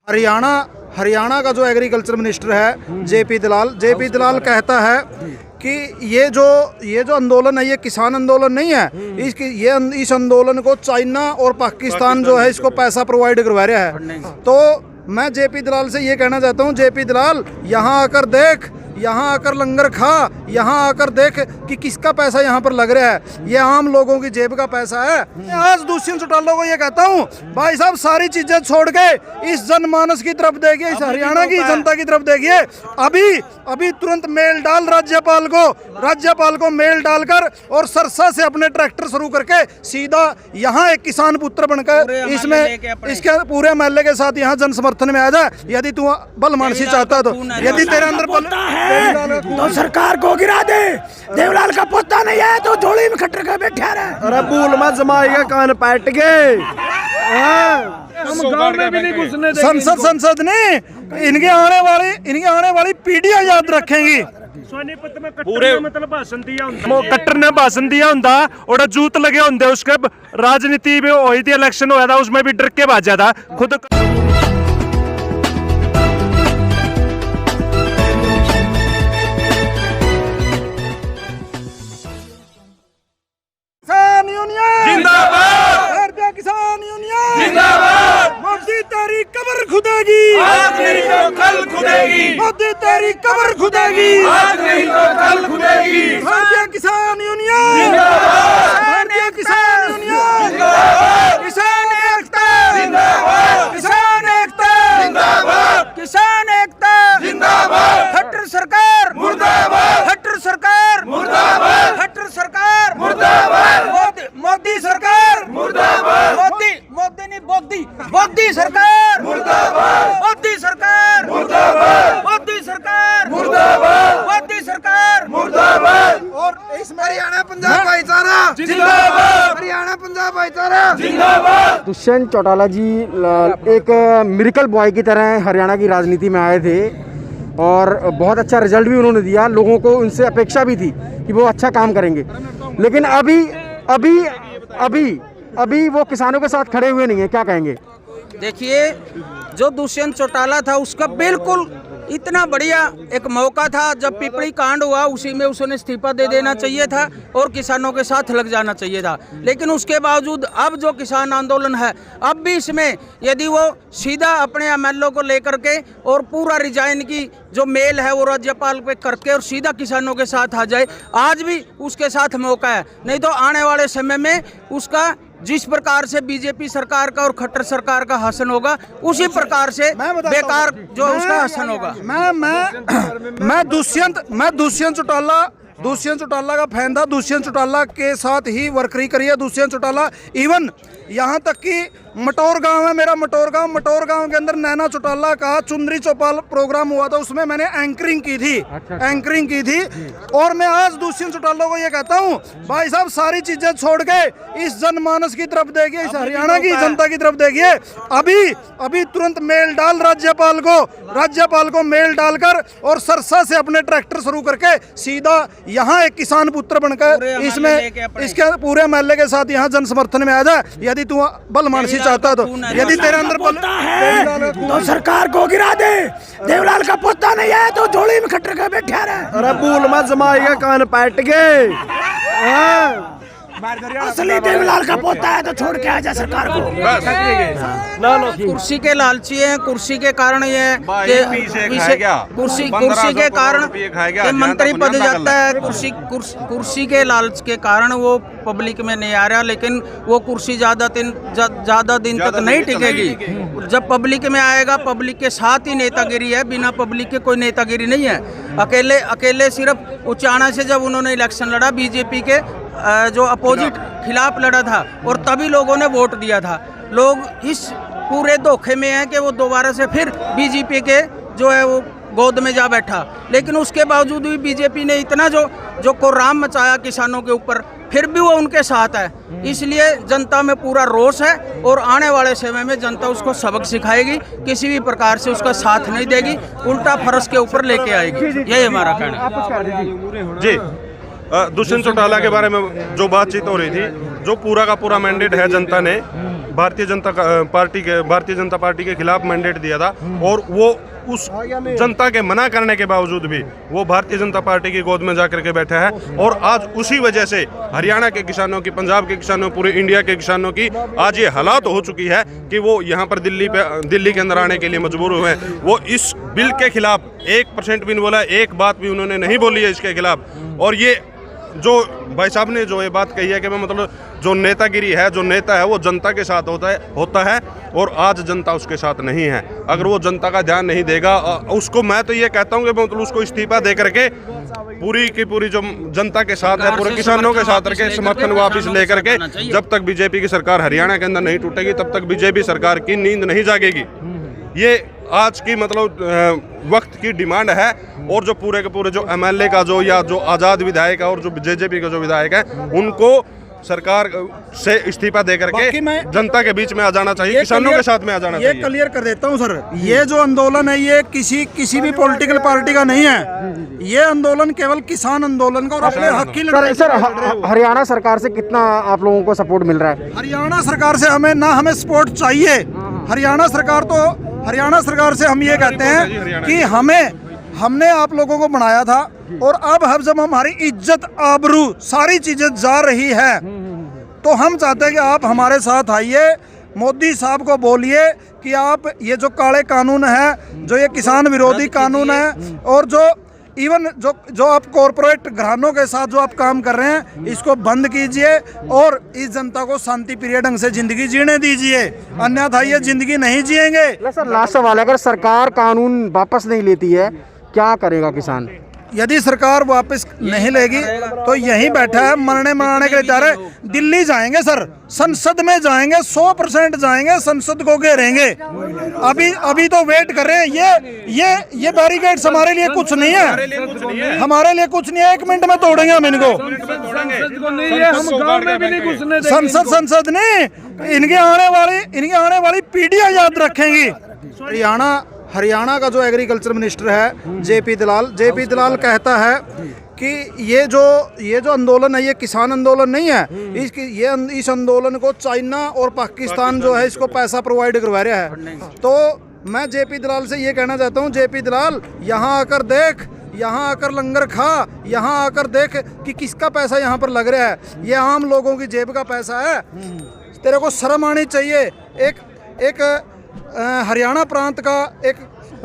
हरियाणा हरियाणा का जो agriculture minister है जेपी दलाल कहता है कि ये जो आंदोलन है ये किसान आंदोलन नहीं है। इस आंदोलन को चाइना और पाकिस्तान जो है इसको पैसा प्रोवाइड करवा रहा है। तो मैं जेपी दलाल से ये कहना चाहता हूँ, जेपी दलाल यहाँ आकर देख, यहाँ आकर लंगर खा, यहाँ आकर देख कि किसका पैसा यहाँ पर लग रहा है। ये आम लोगों की जेब का पैसा है। मैं आज दुष्यंत चौटाला को ये कहता हूँ, भाई साहब सारी चीजें छोड़ के इस जनमानस की तरफ देखिए, इस हरियाणा की जनता की तरफ देखिए। अभी तुरंत मेल डाल राज्यपाल को मेल डालकर और सरसा से अपने ट्रैक्टर शुरू करके सीधा यहाँ एक किसान पुत्र बनकर इसके पूरे महल्ले के साथ यहाँ जन समर्थन में आ जाए। यदि तू बल मानसी चाहता तो, यदि तेरे अंदर बल तो सरकार को गिरा दे। देवलाल का पोता नहीं है तो झोली में खट्टर के बैठा रहे। अरे भूल मत जमाएगा कान पैट के। हम गांव में भी नहीं घुसने देंगे। संसद ने इनके आने वाली पीढ़ियां याद रखेंगी। पूरे कट्टर ने भाषण दिया होंदा और जूत लगे होंगे उसके राजनीति में हुई थी, इलेक्शन हुआ था उसमें भी डर के भाजा था खुद। किसान यूनियन जिंदाबाद, भारतीय किसान यूनियन जिंदाबाद। मोदी तेरी कब्र खुदेगी, आज नहीं तो कल खुदेगी। मोदी तेरी कब्र खुदेगी, आज नहीं तो कल खुदेगी। भारतीय किसान यूनियन जिंदाबाद, भारतीय किसान यूनियन जिंदाबाद। किसान एकता जिंदाबाद, किसान एकता जिंदाबाद, किसान एकता जिंदाबाद। खट्टर सरकार मुर्दाबाद, खट्टर सरकार मुर्दाबाद, खट्टर सरकार मुर्दाबाद। मोदी सरकार मुर्दाबाद, मोदी नहीं मोदी सरकार मुर्दाबाद, मोदी सरकार मुर्दाबाद, मोदी सरकार मुर्दाबाद, मोदी सरकार मुर्दाबाद। और इसमें हरियाणा पंजाब भाईचारा जिंदाबाद, हरियाणा पंजाब भाईचारा जिंदाबाद। दुष्यंत चौटाला जी एक मिरेकल बॉय की तरह हरियाणा की राजनीति में आए थे और बहुत अच्छा रिजल्ट भी उन्होंने दिया। लोगों को उनसे अपेक्षा भी थी कि वो अच्छा काम करेंगे, लेकिन अभी वो किसानों के साथ खड़े हुए नहीं है। क्या कहेंगे? देखिए, जो दुष्यंत चौटाला था उसका बिल्कुल इतना बढ़िया एक मौका था। जब पिपली कांड हुआ उसी में उसने इस्तीफा दे देना चाहिए था और किसानों के साथ लग जाना चाहिए था। लेकिन उसके बावजूद अब जो किसान आंदोलन है, अब भी इसमें यदि वो सीधा अपने एमएलए को लेकर के और पूरा रिजाइन की जो मेल है वो राज्यपाल पे करके और सीधा किसानों के साथ आ जाए, आज भी उसके साथ मौका है। नहीं तो आने वाले समय में उसका जिस प्रकार से बीजेपी सरकार का और खट्टर सरकार का शासन होगा, उसी प्रकार से बेकार जो उसका शासन होगा। मैं दुष्यंत चौटाला का फैन था। दुष्यंत चौटाला के साथ ही वर्करी करी है दुष्यंत चौटाला। इवन यहाँ तक कि मटौर गांव है मेरा, मटौर गांव के अंदर नैना चौटाला का चुंदरी चौपाल प्रोग्राम हुआ था, उसमें मैंने एंकरिंग की थी। और मैं आज दुष्यंत चौटाला को ये कहता हूँ, भाई साहब सारी चीजें छोड़ के इस जनमानस की तरफ देखिए, इस हरियाणा की जनता की तरफ देखिए। अभी तुरंत मेल डाल राज्यपाल को मेल डालकर और सरसा से अपने ट्रैक्टर शुरू करके सीधा यहाँ एक किसान पुत्र बनकर इसके पूरे महल्ले के साथ यहाँ जन समर्थन में आ जाए। यदि तू बल मानसी चाहता तो, यदि तेरे अंदर बल है तो सरकार को गिरा दे। देवलाल का पोता नहीं है तो झोली में खट्टर के बैठा रहे। अरे भूल मत जमाएगा कान पैट के। असली देवलाल का पोता है तो छोड़ के आ जा सरकार को। कुर्सी के लालची है, कुर्सी के कारण ये कुर्सी के कारण मंत्री पद जाता है। कुर्सी के लालच के कारण वो पब्लिक में नहीं आ रहा, लेकिन वो कुर्सी ज्यादा दिन तक नहीं टिकेगी। जब पब्लिक में आएगा, पब्लिक के साथ ही नेतागिरी है, बिना पब्लिक के कोई नेतागिरी नहीं है। अकेले सिर्फ उचाना से जब उन्होंने इलेक्शन लड़ा बीजेपी के जो अपोजिट खिलाफ लड़ा था और तभी लोगों ने वोट दिया था। लोग इस पूरे धोखे में हैं कि वो दोबारा से फिर बीजेपी के जो है वो गोद में जा बैठा। लेकिन उसके बावजूद भी बीजेपी ने इतना जो कोराम मचाया किसानों के ऊपर, फिर भी वो उनके साथ है। इसलिए जनता में पूरा रोष है और आने वाले समय में जनता उसको सबक सिखाएगी, किसी भी प्रकार से उसका साथ नहीं देगी, उल्टा फर्श के ऊपर लेके आएगी। यही हमारा कहना जी। दुष्यंत चौटाला के बारे में जो बातचीत हो रही थी, जो पूरा का पूरा मैंडेट है जनता ने भारतीय जनता पार्टी के खिलाफ मैंडेट दिया था, और वो उस जनता के मना करने के बावजूद भी वो भारतीय जनता पार्टी की गोद में जाकर के बैठा है। और आज उसी वजह से हरियाणा के किसानों की, पंजाब के किसानों, पूरे इंडिया के किसानों की आज ये हालात हो चुकी है कि वो यहाँ पर दिल्ली के अंदर आने के लिए मजबूर हुए हैं। वो इस बिल के खिलाफ 1% भी नहीं बोला, एक बात भी उन्होंने नहीं बोली है इसके खिलाफ। और ये जो भाई साहब ने जो ये बात कही है कि मतलब जो नेतागिरी है, जो नेता है वो जनता के साथ होता है और आज जनता उसके साथ नहीं है। अगर वो जनता का ध्यान नहीं देगा, उसको मैं तो ये कहता हूँ कि मतलब उसको इस्तीफा दे करके पूरी की पूरी जो जनता के साथ है, पूरे किसानों के साथ रखे, समर्थन वापस लेकर के, जब तक बीजेपी की सरकार हरियाणा के अंदर नहीं टूटेगी तब तक बीजेपी सरकार की नींद नहीं जागेगी। ये आज की मतलब वक्त की डिमांड है। और जो पूरे के पूरे जो MLA का जो या जो आज़ाद विधायक है और जो JJP का जो विधायक है, उनको सरकार से इस्तीफा दे करके जनता के बीच में आ जाना चाहिए, किसानों के साथ में आ जाना चाहिए। ये क्लियर कर देता हूँ सर, ये जो आंदोलन है ये किसी भी पॉलिटिकल पार्टी का नहीं है। ये आंदोलन केवल किसान आंदोलन का और अपने हक की लड़ाई। सर हरियाणा सरकार से कितना आप लोगों को सपोर्ट मिल रहा है? हरियाणा सरकार से हमें सपोर्ट चाहिए। हरियाणा सरकार से हम ये कहते हैं कि हमने आप लोगों को बनाया था, और अब जब हमारी इज्जत, आबरू, सारी चीजें जा रही है, तो हम चाहते हैं कि आप हमारे साथ आइए, मोदी साहब को बोलिए कि आप ये जो काले कानून है, जो ये किसान विरोधी कानून है, और जो इवन जो आप कॉरपोरेट घरानों के साथ जो आप काम कर रहे हैं, इसको बंद कीजिए और इस जनता को शांति प्रिय ढंग से जिंदगी जीने दीजिए, अन्यथा ये जिंदगी नहीं जिएंगे। सर लास्ट सवाल है, अगर सरकार कानून वापस नहीं लेती है क्या करेगा किसान? यदि सरकार वापस नहीं लेगी तो यहीं बैठा है, मरने मनाने के लिए तैयार है। दिल्ली जाएंगे सर, संसद में जाएंगे, 100% जाएंगे, संसद को घेरेंगे। अभी तो वेट कर रहे हैं। ये बैरिकेड्स हमारे लिए कुछ नहीं है, हमारे लिए कुछ नहीं है। 1 मिनट में तोड़ेंगे हम इनको। संसद नहीं, इनकी आने वाली पीढ़ियां याद रखेंगी। हरियाणा का जो एग्रीकल्चर मिनिस्टर है JP दलाल कहता है कि ये जो आंदोलन है ये किसान आंदोलन नहीं है। इस आंदोलन को चाइना और पाकिस्तान जो है इसको पैसा प्रोवाइड करवा रहा है। तो मैं JP दलाल से ये कहना चाहता हूँ, JP दलाल यहाँ आकर देख, यहाँ आकर लंगर खा, यहाँ आकर देख कि किसका पैसा यहाँ पर लग रहा है। ये आम लोगों की जेब का पैसा है। तेरे को शर्म आनी चाहिए। एक हरियाणा प्रांत का, एक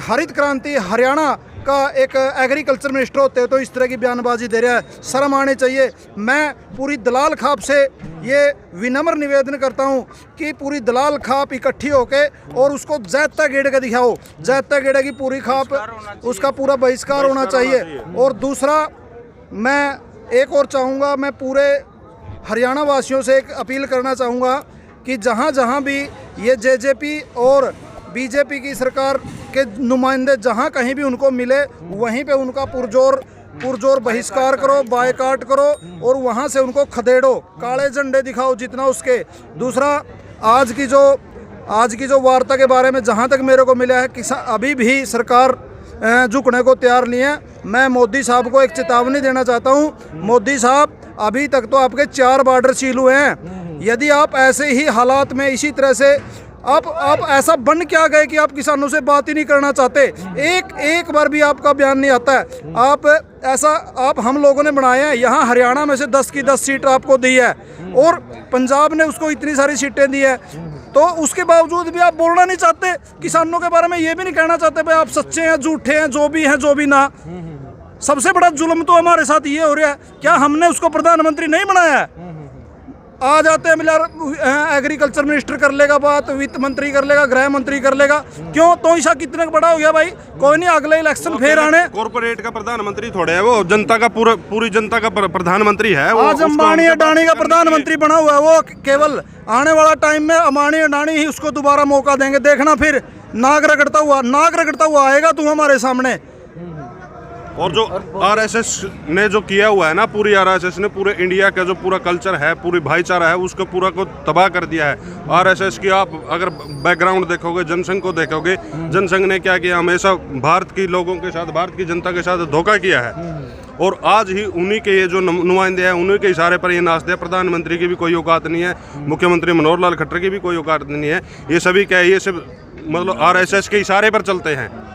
हरित क्रांति हरियाणा का एक एग्रीकल्चर मिनिस्टर होते हैं तो इस तरह की बयानबाजी दे रहा है, शर्म आनी चाहिए। मैं पूरी दलाल खाप से ये विनम्र निवेदन करता हूँ कि पूरी दलाल खाप इकट्ठी होके और उसको जैता गेड़ के दिखाओ, जैता गेड़ की पूरी खाप, उसका पूरा बहिष्कार होना चाहिए। और दूसरा मैं एक और चाहूँगा, मैं पूरे हरियाणा वासियों से एक अपील करना चाहूँगा कि जहाँ भी ये JJP और BJP की सरकार के नुमाइंदे जहाँ कहीं भी उनको मिले, वहीं पे उनका पुरजोर बहिष्कार करो, बायकाट करो और वहाँ से उनको खदेड़ो, काले झंडे दिखाओ जितना उसके। दूसरा, आज की जो वार्ता के बारे में जहाँ तक मेरे को मिला है, अभी भी सरकार झुकने को तैयार नहीं है। मैं मोदी साहब को एक चेतावनी देना चाहता हूँ। मोदी साहब, अभी तक तो आपके 4 बॉर्डर सील हुए हैं। यदि आप ऐसे ही हालात में इसी तरह से आप ऐसा बन क्या गए कि आप किसानों से बात ही नहीं करना चाहते, एक बार भी आपका बयान नहीं आता है। आप हम लोगों ने बनाए हैं। यहाँ हरियाणा में से 10 की 10 सीट आपको दी है और पंजाब ने उसको इतनी सारी सीटें दी है, तो उसके बावजूद भी आप बोलना नहीं चाहते। किसानों के बारे में ये भी नहीं कहना चाहते भाई आप सच्चे हैं, झूठे हैं, जो भी ना। सबसे बड़ा जुल्म तो हमारे साथ ये हो रहा है, क्या हमने उसको प्रधानमंत्री नहीं बनाया है? आ जाते हैं एग्रीकल्चर मिनिस्टर कर लेगा बात, वित्त मंत्री कर लेगा, गृह मंत्री कर लेगा। क्यों? तो ईसा कितना बड़ा हो गया भाई, कोई नहीं, अगले इलेक्शन फिर आने। कॉर्पोरेट का प्रधानमंत्री थोड़े है वो, जनता का पूरी जनता का प्रधानमंत्री है। आज अंबानी अडानी का प्रधानमंत्री बना हुआ है वो। केवल आने वाला टाइम में अंबानी अडानी ही उसको दोबारा मौका देंगे। देखना फिर नाक रगड़ता हुआ आएगा तू हमारे सामने। और जो RSS ने जो किया हुआ है ना, पूरी RSS ने पूरे इंडिया का जो पूरा कल्चर है, पूरी भाईचारा है, उसको पूरा को तबाह कर दिया है। RSS की आप अगर बैकग्राउंड देखोगे, जनसंघ को देखोगे, जनसंघ ने क्या किया, हमेशा भारत के लोगों के साथ, भारत की जनता के साथ धोखा किया है। और आज ही उन्हीं के ये जो नुमाइंदे हैं उन्हीं के इशारे पर ये नाचते हैं। प्रधानमंत्री की भी कोई औकात नहीं है, मुख्यमंत्री मनोहर लाल खट्टर की भी कोई औकात नहीं है। ये सभी क्या है, ये सब मतलब RSS के इशारे पर चलते हैं।